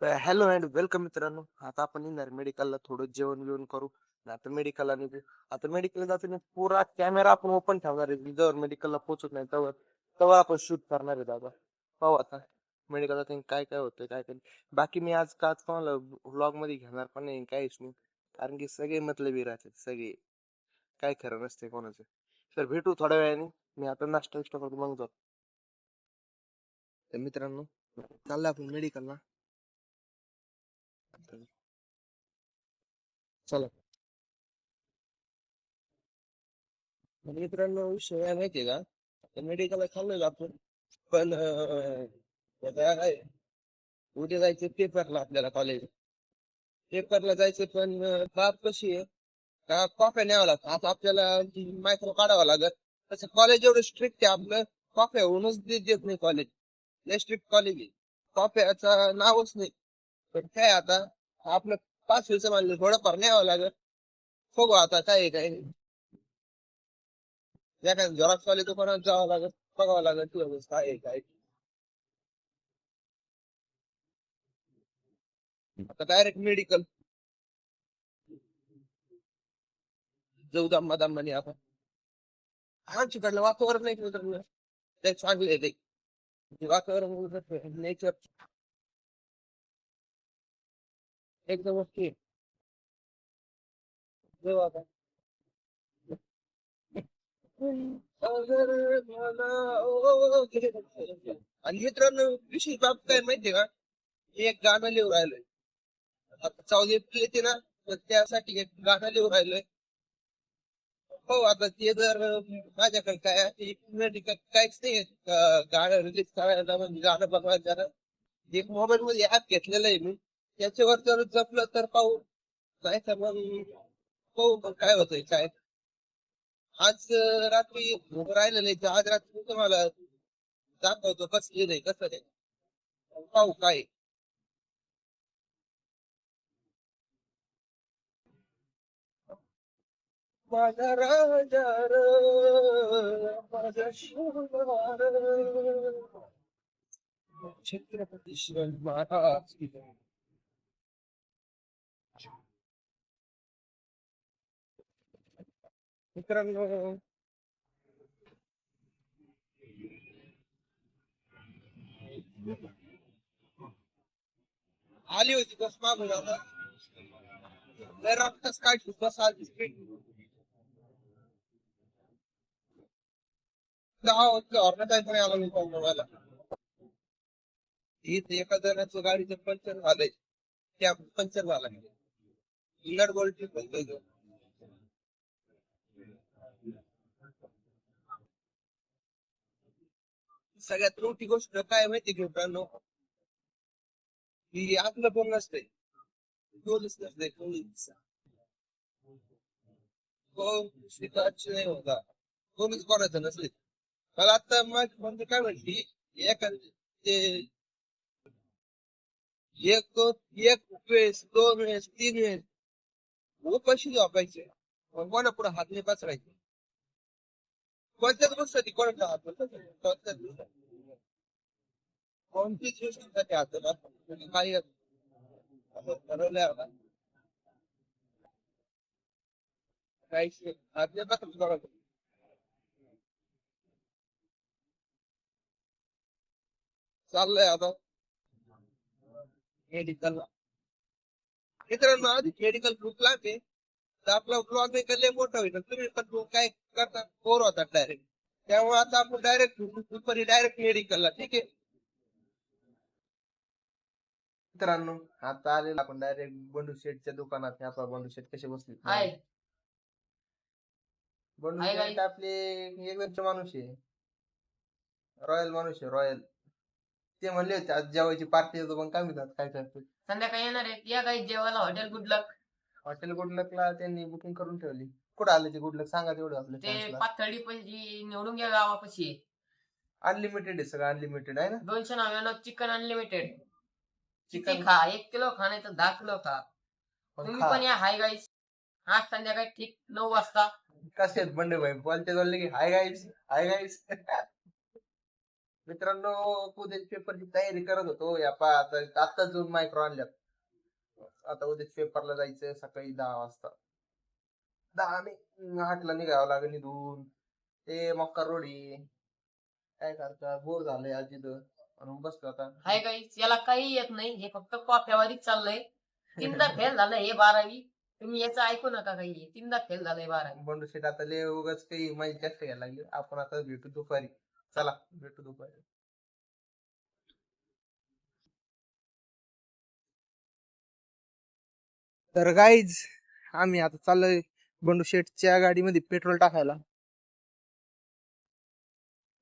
Hello and welcome मित्रांनो. आता आपण येणार मेडिकलला थोडं जेवण बिवण करू. आणि आता मेडिकलला निघू. आता मेडिकलला जाताना पुरा कॅमेरा आपण ओपन ठेवणार आहे. जर मेडिकलला पोहोचत नाही तेव्हा तेव्हा आपण शूट करणार आहे दादा. पाहू आता मेडिकलला काय काय होतं काय काय नाही. बाकी मी आज का कोणाला व्लॉग मध्ये घेणार पण नाही काहीच नाही. कारण की सगळे मतलबी राहतात सगळे. काय खरं नसते कोणाचं. तर भेटू थोड्या वेळाने. मी आता नाश्ता विष्टा करतो मग जातो. तर मित्रांनो चाललं आपण मेडिकलला. चला. म्हणजे मित्रांनो विषय काय माहितीये का मेडिकलला चाललोय आपण पण आता काय उद्या जायचं पेपरला आपल्याला कॉलेज पेपरला जायचं पण बाब कशी आहे का कॉप्या न्यावं लागतं आता आपल्याला मायक्रो काढावं लागत तसं कॉलेज एवढं स्ट्रिक्ट आहे आपलं कॉप्या होऊनच देत नाही कॉलेज लय स्ट्रिक्ट कॉलेज आहे कॉप्याचं नावच नाही पण काय आता आपलं 5 दिवस मानलं थोडंफार न्यावं लागत बघू आता काय आहे, काय नाही. या काय झेरॉक्स वाले दुकानात जावं लागत बघावं लागत तुझं काय आहे, काय आता डायरेक्ट मेडिकल जाऊ दम्मा दम्मानी आपण आमच्याकडलं वातावरण नाही मित्रांनो ते चांगले आहे ते वातावरण नेचर एकदम ओके जाऊ आता अगर मला ओ आणि मित्रांनो विशेष बाब काय माहितीये का मी एक गाणं लिहून राहिलोय आता 14 एप्रिल येते ना तर त्यासाठी एक गाणं लिहून राहिलोय हो आता ते जर माझ्याकडे काय मेडिकल काहीच नाही गाणं रिलीज करायला म्हणजे गाणं बनवायचं एक मोबाईल मध्ये ऍप घेतलेलं आहे मी त्याच्यावर जर जपलं तर पाहू नाही तर मग पाहू मग काय होतंय काय आज रात्री राहिलेलं आहे आज रात्री तुम्हाला दाखवतो कसं नाही कसं नाही पाहू काय माझा राजा र माझा शिवणार छत्रपती शिवाजी महाराज की जय. मित्रांनो आली होती बस मागून आता लय रक्तच काढली बस आली स्पीड 10 वाजता हॉर्न काय नाही आला मी पाहून मला इथे एका जणाचं गाडीचं पंक्चर झालंय त्या पंक्चर झाला उलट गोल्टी बोलतोय तो सगळ्यात मोठी गोष्ट काय माहिती घेऊ मित्रांनो की आपलं कोण नसतंय कोणीच नसतंय कोणीच कोण स्वीकारच नाही होता कोणीच कोणाचं नसले मला आता मग म्हणजे काय म्हणली एका ते एक एक वेळेस 2 वेळेस 3 वेळेस उपाशी झोपायचे पण कोणा पुढे हात नाही पसरायचे कोणत्याच गोष्टी कोणाचा हात नसायचा. कोणत्याच गोष्टी कोणतीच गोष्टीसाठी हात नसतात. काही ठरवलंय आता काहीच नाही. हात नाही पसरायचे कोणाचा. चाललंय आता मेडिकल मित्रांनो आधी मेडिकल ग्रुप लागते तर आपला ब्लॉग लय मोठा होईल तुम्ही पण काय करता बोर होतात डायरेक्ट त्यामुळे आता आपण डायरेक्ट दुपारी डायरेक्ट मेडिकलला ठीक आहे मित्रांनो आता आलेलो आपण डायरेक्ट बंडू शेठच्या दुकानात आपला बंडू शेठ कसे बसले हाय बंडू हाय शेठ गाईस आपले एकदमचे माणूस आहे रॉयल माणूस आहे रॉयल ते म्हणले होते आज जेवायची पार्टी देतो पण काय म्हणतात काय करतो संध्याकाळी येणार आहेत या काही जेवायला हॉटेल गुड लक हॉटेल गुडलकला त्यांनी बुकिंग करून ठेवली कुठं आले ते गुडलक सांगा तेवढं आपल्या ते फॅन्सला पाथर्डी पैकी निवडून घ्या गावापाशी अनलिमिटेड आहे सगळं अनलिमिटेड आहे ना 299 चिकन अनलिमिटेड किती चिकन खा 1 किलो खा नाही तर 10 किलो खा पण तुम्ही खा पण या हाय गाईस आज संध्याकाळी ठीक 9 वाजता कसे आहेत बंडे भाई बोलते बोलले की हाय गाईस हाय गाईस मित्रांनो, उद्याच्या पेपरची तयारी करत होतो. आता जाऊन मायक्रो आणल्यात. आता उद्याच्या पेपरला जायचं सकाळी 10 वाजता. 10 नाही 8ला निघावं लागेल इथून. ते मक्का रोड आहे. काय करता, बोर झालंय आज इथं म्हणून बसलो आता. हाय गाईस, याला काही येत नाही, हे फक्त कॉफ्यावरच चाललंय. तीनदा फेल झालंय हे 12वी. तुम्ही याचं ऐकू नका काही, तीनदा फेल झालंय 12वी. बंडू शेट आता लय उगाच काही माझी जास्त घ्यायला लागली. आपण आता भेटू दुपारी. चला भेटू दुपारी. तर गाईज आम्ही आता चाललोय बंडू शेटच्या गाडीमध्ये पेट्रोल टाकायला.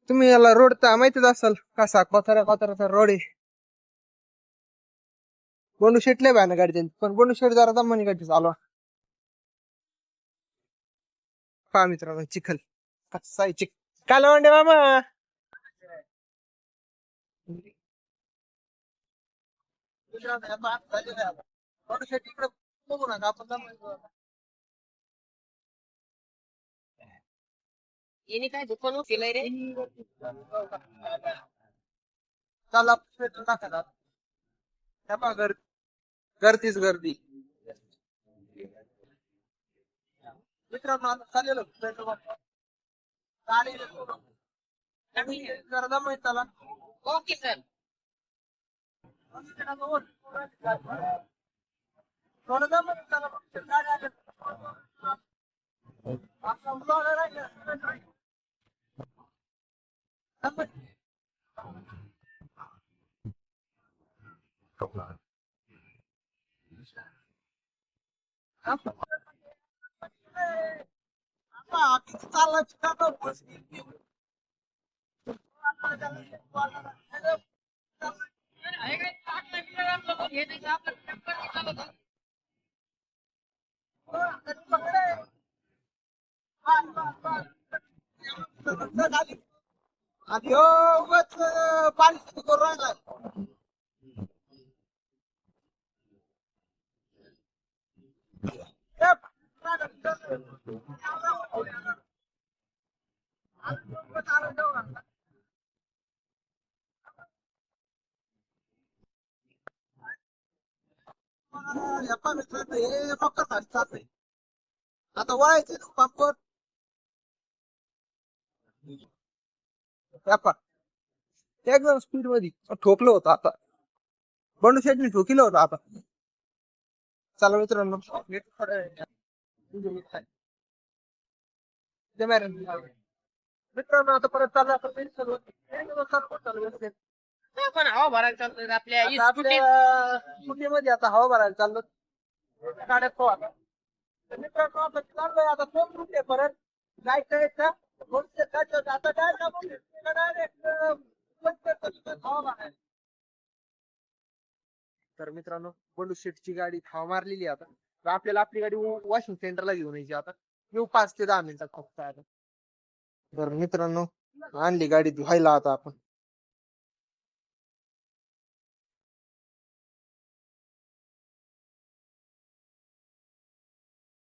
तुम्ही याला रोड तर माहितीच असाल, कसा कोथाऱ्याचा रोड आहे. बंडू शेट लय भारी गाडी त्यांची, पण बंडू शेट जरा दमानी गाडी चालवा. पहा मित्रांनो चिखल कसा आहे काय म्हणते मामा. बंडू शेट इकडे बघू नका आपण दमानी. याने काय दुकान केलंय रे. चला पेट्रोल टाकायला. त्या पहा गर्दीच गर्दी. मित्रांनो आता चालेल पेट्रोल गाडी जरा दमानी चला. Okay sir. थोडं दमानी चला. गाडी आली. आणि हो उगाच पाणी करून राहिला. हे फक्त चालतंय. आता वळायचं पंपवर. एकदम स्पीड मध्ये ठोकलं होतं आता. बंडू शेटने ठोकिलं होतं आता. चला मित्रांनो मित्रांनो आता परत चालू पण हवा भरायला चालतोय आपल्या स्कूटीमध्ये आता हवा भरायला चाललो. गाड्यात तो आता मित्रांनो आता चाललोय आता तोच रूट आहे परत जायचं आता डायरेक्ट हवा भरायला. तर मित्रांनो बंडू शेटची गाडी हवा मारलेली आता. तर आपल्याला आपली गाडी वॉशिंग सेंटरला घेऊन यायची आता. येऊ 5 ते 10 मिनिटात फक्त आता. तर मित्रांनो आणली गाडी धुवायला आता आपण.